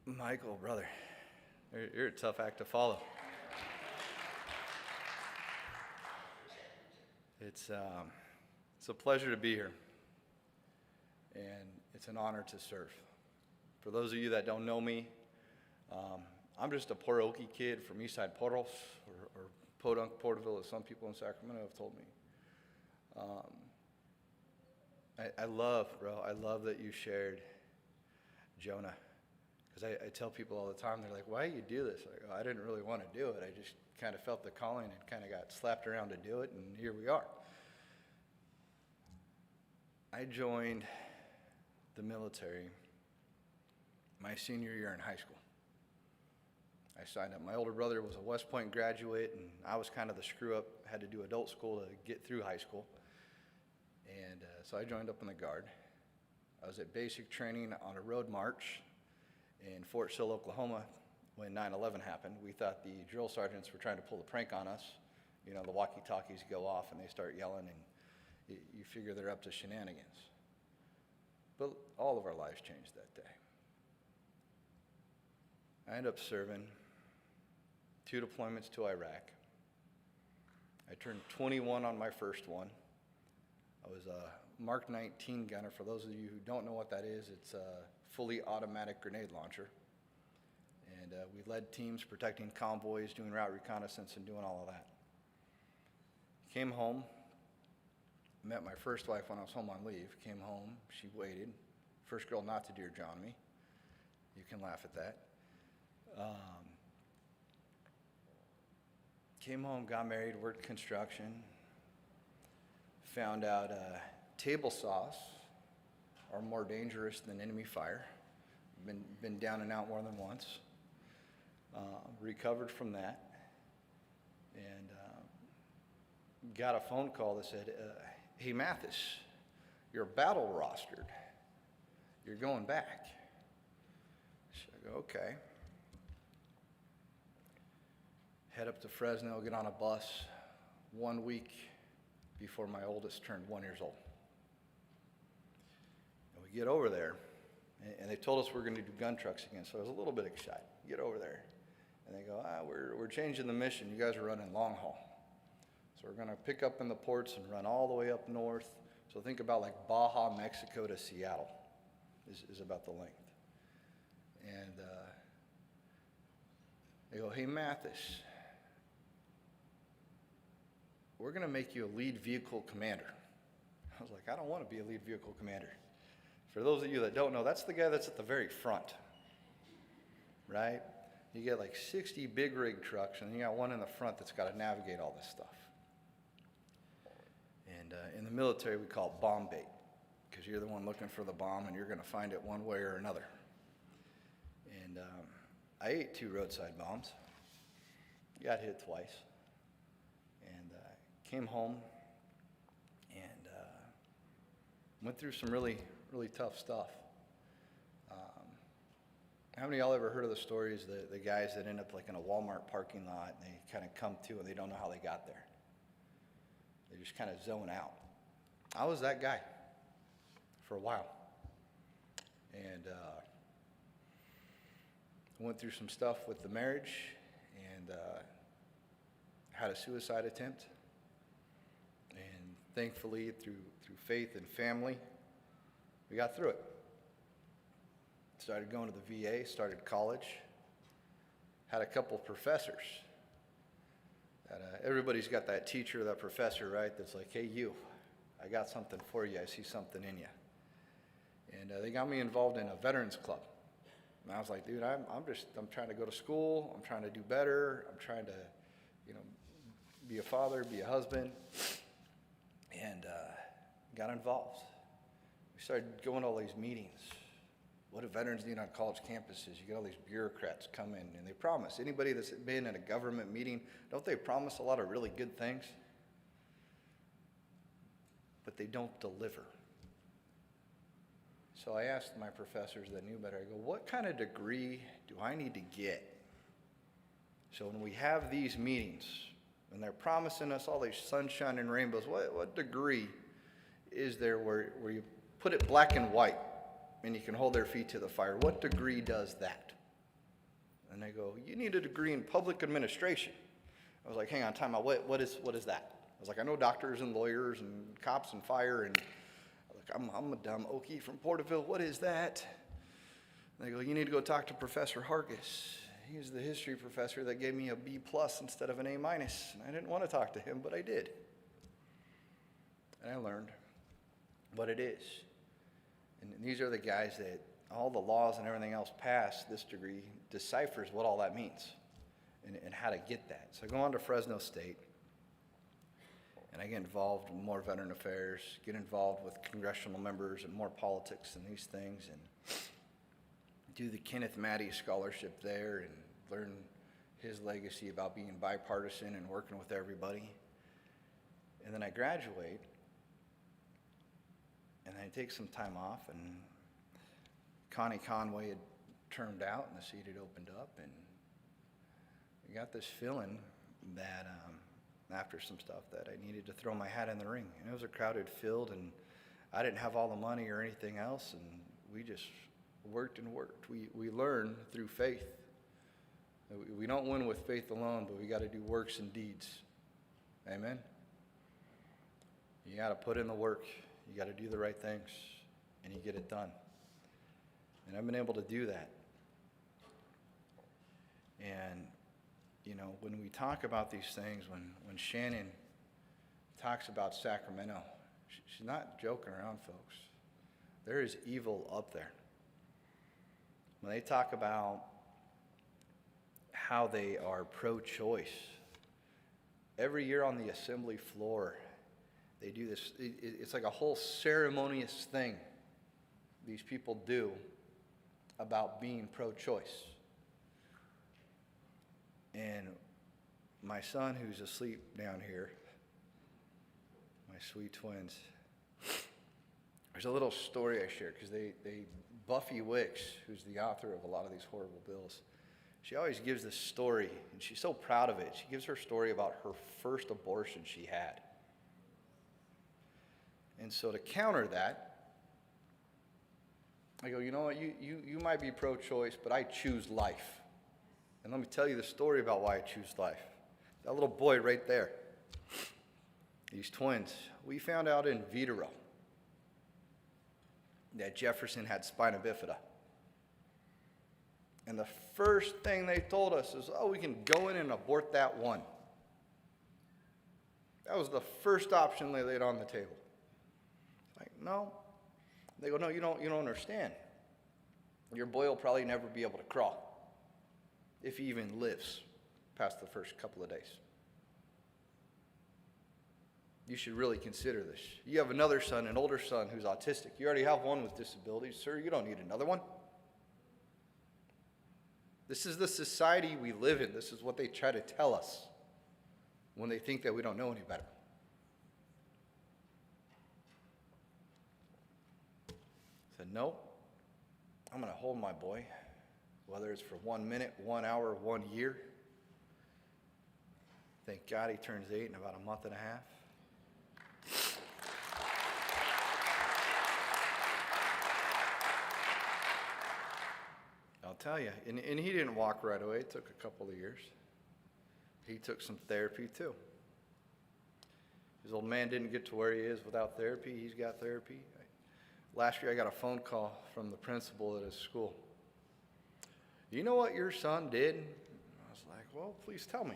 Michael, brother, you're a tough act to follow. It's a pleasure to be here, and it's an honor to serve. For those of you that don't know me, I'm just a poor Okie kid from Eastside Portals, or Podunk, Porterville, as some people in Sacramento have told me. I love that you shared Jonah. Because I tell people all the time, they're like, why do you do this? I didn't really want to do it. I just kind of felt the calling and kind of got slapped around to do it, and here we are. I joined the military my senior year in high school. I signed up. My older brother was a West Point graduate, and I was kind of the screw-up, had to do adult school to get through high school. And so I joined up in the Guard. I was at basic training on a road march in Fort Sill, Oklahoma, when 9/11 happened. We thought the drill sergeants were trying to pull a prank on us. You know, the walkie-talkies go off and they start yelling, and you figure they're up to shenanigans. But all of our lives changed that day. I ended up serving 2 deployments to Iraq. I turned 21 on my first one. I was a Mark 19 gunner. For those of you who don't know what that is, it's a fully automatic grenade launcher. And we led teams protecting convoys, doing route reconnaissance, and doing all of that. Came home, met my first wife when I was home on leave. Came home, she waited. First girl not to dear John me. You can laugh at that. Came home, got married, worked construction. Found out table saws are more dangerous than enemy fire. Been down and out more than once. Recovered from that, and got a phone call that said, hey Mathis, you're battle rostered. You're going back. So I go, okay. Head up to Fresno, get on a bus 1 week before my oldest turned 1 year old. And we get over there, and they told us we're going to do gun trucks again, so I was a little bit excited. Get over there, and they go, we're changing the mission. You guys are running long haul. So we're going to pick up in the ports and run all the way up north. So think about like Baja, Mexico to Seattle is about the length. And they go, hey Mathis, we're going to make you a lead vehicle commander. I was like, I don't want to be a lead vehicle commander. For those of you that don't know, that's the guy that's at the very front, right? You get like 60 big rig trucks, and you got one in the front that's got to navigate all this stuff. And in the military, we call it bomb bait, because you're the one looking for the bomb, and you're going to find it one way or another. And I ate 2 roadside bombs, got hit twice, and came home and went through some really tough stuff. How many of y'all ever heard of the stories, the guys that end up like in a Walmart parking lot, and they kind of come to and they don't know how they got there? They just kind of zone out. I was that guy for a while. And went through some stuff with the marriage, and had a suicide attempt. And thankfully, through faith and family, we got through it. Started going to the VA, started college, had a couple of professors. Everybody's got that teacher, that professor, right, that's like, hey, you, I got something for you. I see something in you. And they got me involved in a veterans club. And I was like, dude, I'm trying to go to school. I'm trying to do better. I'm trying to, be a father, be a husband. And got involved. We started going to all these meetings. What do veterans need on college campuses? You get all these bureaucrats come in, and they promise. Anybody that's been in a government meeting, don't they promise a lot of really good things? But they don't deliver. So I asked my professors that knew better, I go, what kind of degree do I need to get? So when we have these meetings, and they're promising us all these sunshine and rainbows, what degree is there where you put it black and white, and you can hold their feet to the fire? What degree does that? And they go, you need a degree in public administration. I was like, hang on, time out, what is that? I was like, I know doctors and lawyers and cops and fire, and I'm a dumb Okie from Porterville, what is that? And they go, you need to go talk to Professor Hargis. He's the history professor that gave me a B+ instead of an A-. And I didn't want to talk to him, but I did. And I learned what it is. And these are the guys that all the laws and everything else passed. This degree deciphers what all that means and how to get that. So I go on to Fresno State, and I get involved in more veteran affairs, get involved with congressional members and more politics and these things, and do the Kenneth Maddie Scholarship there and learn his legacy about being bipartisan and working with everybody. And then I graduate, and I take some time off, and Connie Conway had turned out and the seat had opened up, and I got this feeling that after some stuff that I needed to throw my hat in the ring. And it was a crowded field, and I didn't have all the money or anything else, and we just worked and worked. We learn through faith. We don't win with faith alone, but we got to do works and deeds. Amen? You got to put in the work. You got to do the right things, and you get it done. And I've been able to do that. And, you know, when we talk about these things, when Shannon talks about Sacramento, she's not joking around, folks. There is evil up there. When they talk about how they are pro-choice, every year on the assembly floor, they do this. It's like a whole ceremonious thing these people do about being pro-choice. And my son, who's asleep down here, my sweet twins, there's a little story I share, because Buffy Wicks, who's the author of a lot of these horrible bills, she always gives this story, and she's so proud of it. She gives her story about her first abortion she had. And so to counter that, I go, you know what, you might be pro-choice, but I choose life. And let me tell you the story about why I choose life. That little boy right there, these twins, we found out in vitro that Jefferson had spina bifida. And the first thing they told us is, oh, we can go in and abort that one. That was the first option they laid on the table. Like, no. They go, no, you don't understand. Your boy will probably never be able to crawl, if he even lives past the first couple of days. You should really consider this. You have another son, an older son, who's autistic. You already have one with disabilities. Sir, you don't need another one. This is the society we live in. This is what they try to tell us when they think that we don't know any better. I said, no, I'm going to hold my boy, whether it's for 1 minute, 1 hour, 1 year. Thank God he turns 8 in about a month and a half. I'll tell you, and he didn't walk right away. It took a couple of years. He took some therapy too. His old man didn't get to where he is without therapy. He's got therapy. Last year I got a phone call from the principal at his school. You know what your son did? I was like, well, please tell me.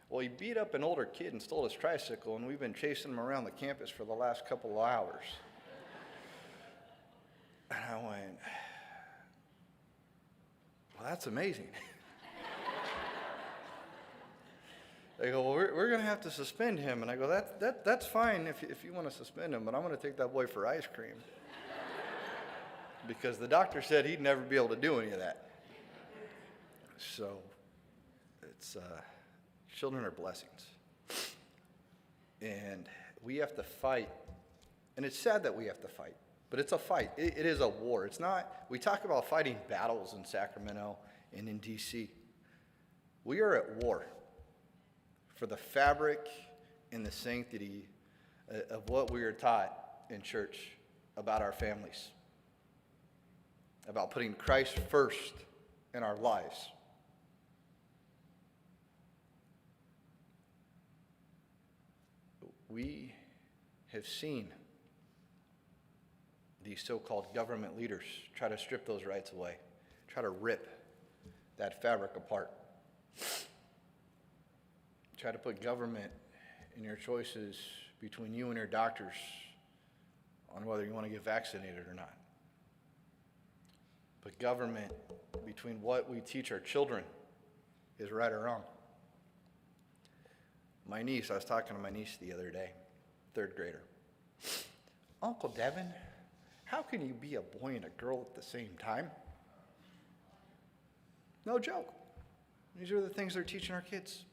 Well, he beat up an older kid and stole his tricycle, and we've been chasing him around the campus for the last couple of hours. And I went, well, that's amazing. They go, well, we're going to have to suspend him. And I go, that's fine if you want to suspend him, but I'm going to take that boy for ice cream. Because the doctor said he'd never be able to do any of that. So it's children are blessings. And we have to fight. And it's sad that we have to fight. But it's a fight. It is a war. It's not, we talk about fighting battles in Sacramento and in D.C. We are at war for the fabric and the sanctity of what we are taught in church about our families, about putting Christ first in our lives. We have seen these so-called government leaders try to strip those rights away, try to rip that fabric apart, try to put government in your choices between you and your doctors on whether you want to get vaccinated or not. But government between what we teach our children is right or wrong. I was talking to my niece the other day, third grader. Uncle Devon, how can you be a boy and a girl at the same time? No joke. These are the things they're teaching our kids.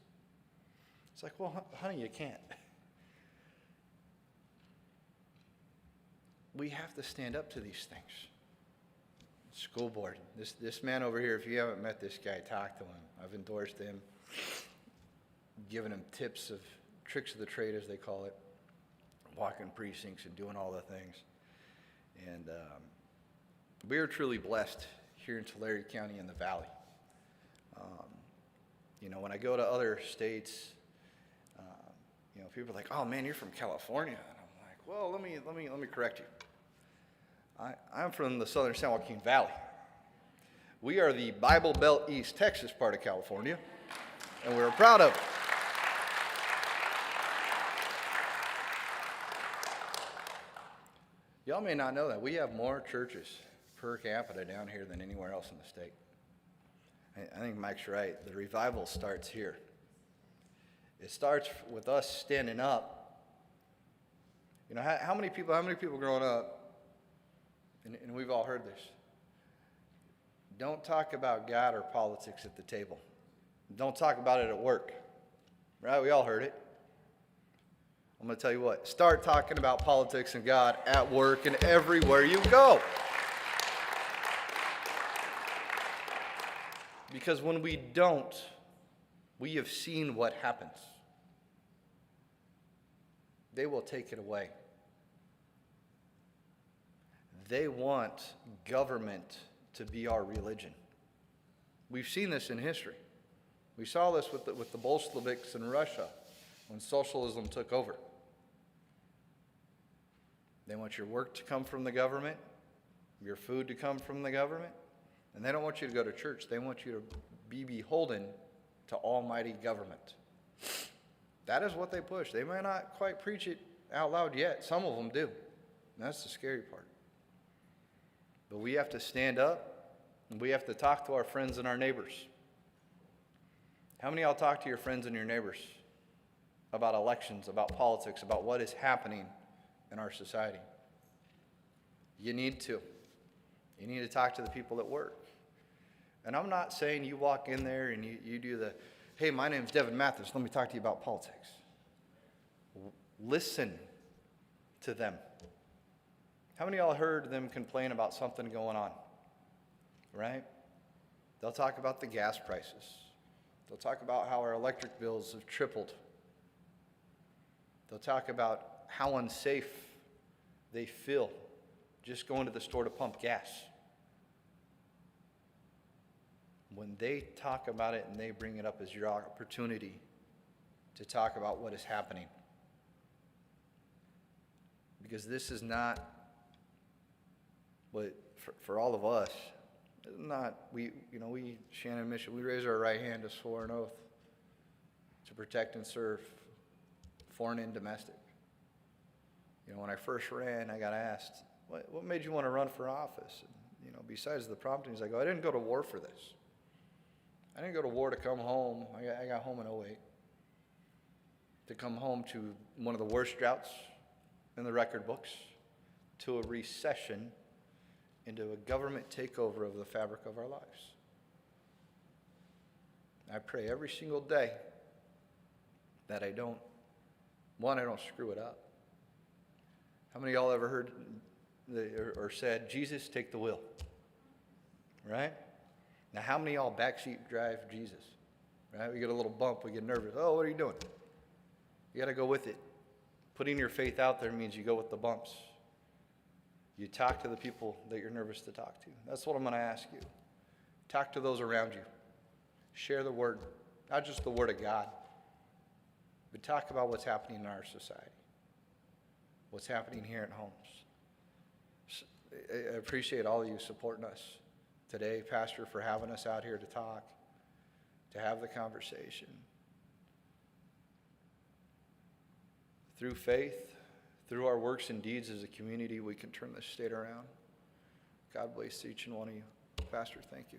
It's like, well, honey, you can't. We have to stand up to these things. School board. This man over here, if you haven't met this guy, talk to him. I've endorsed him, given him tips of tricks of the trade, as they call it, walking precincts and doing all the things. And we are truly blessed here in Tulare County in the Valley. When I go to other states, people are like, "Oh man, you're from California," and I'm like, "Well, let me correct you. I'm from the Southern San Joaquin Valley. We are the Bible Belt East Texas part of California, and we're proud of it." Y'all may not know that we have more churches per capita down here than anywhere else in the state. I think Mike's right. The revival starts here. It starts with us standing up. How many people growing up, and we've all heard this, don't talk about God or politics at the table. Don't talk about it at work. Right? We all heard it. I'm going to tell you what, start talking about politics and God at work and everywhere you go. Because when we don't, we have seen what happens. They will take it away. They want government to be our religion. We've seen this in history. We saw this with the Bolsheviks in Russia when socialism took over. They want your work to come from the government, your food to come from the government, and they don't want you to go to church. They want you to be beholden to almighty government. That is what they push. They may not quite preach it out loud yet. Some of them do. And that's the scary part. But we have to stand up, and we have to talk to our friends and our neighbors. How many of y'all talk to your friends and your neighbors about elections, about politics, about what is happening in our society? You need to. You need to talk to the people at work. And I'm not saying you walk in there and you do the, "Hey, my name's Devon Mathis. Let me talk to you about politics." Listen to them. How many of y'all heard them complain about something going on? Right? They'll talk about the gas prices. They'll talk about how our electric bills have tripled. They'll talk about how unsafe they feel just going to the store to pump gas. When they talk about it and they bring it up as your opportunity to talk about what is happening. Because this is not what, for all of us, not, Shannon Mission, we raise our right hand to swear an oath to protect and serve foreign and domestic. When I first ran, I got asked, what made you want to run for office? And, besides the promptings, I didn't go to war for this. I didn't go to war to come home. I got home in 2008. To come home to one of the worst droughts in the record books, to a recession, into a government takeover of the fabric of our lives. I pray every single day that I don't screw it up. How many of y'all ever heard or said, "Jesus, take the wheel"? Right? Now, how many of y'all backseat drive Jesus? Right? We get a little bump, we get nervous. "Oh, what are you doing?" You got to go with it. Putting your faith out there means you go with the bumps. You talk to the people that you're nervous to talk to. That's what I'm going to ask you. Talk to those around you. Share the word, not just the word of God, but talk about what's happening in our society, what's happening here at homes. I appreciate all of you supporting us today, Pastor, for having us out here to talk, to have the conversation. Through faith, through our works and deeds as a community, we can turn this state around. God bless each and one of you. Pastor, thank you.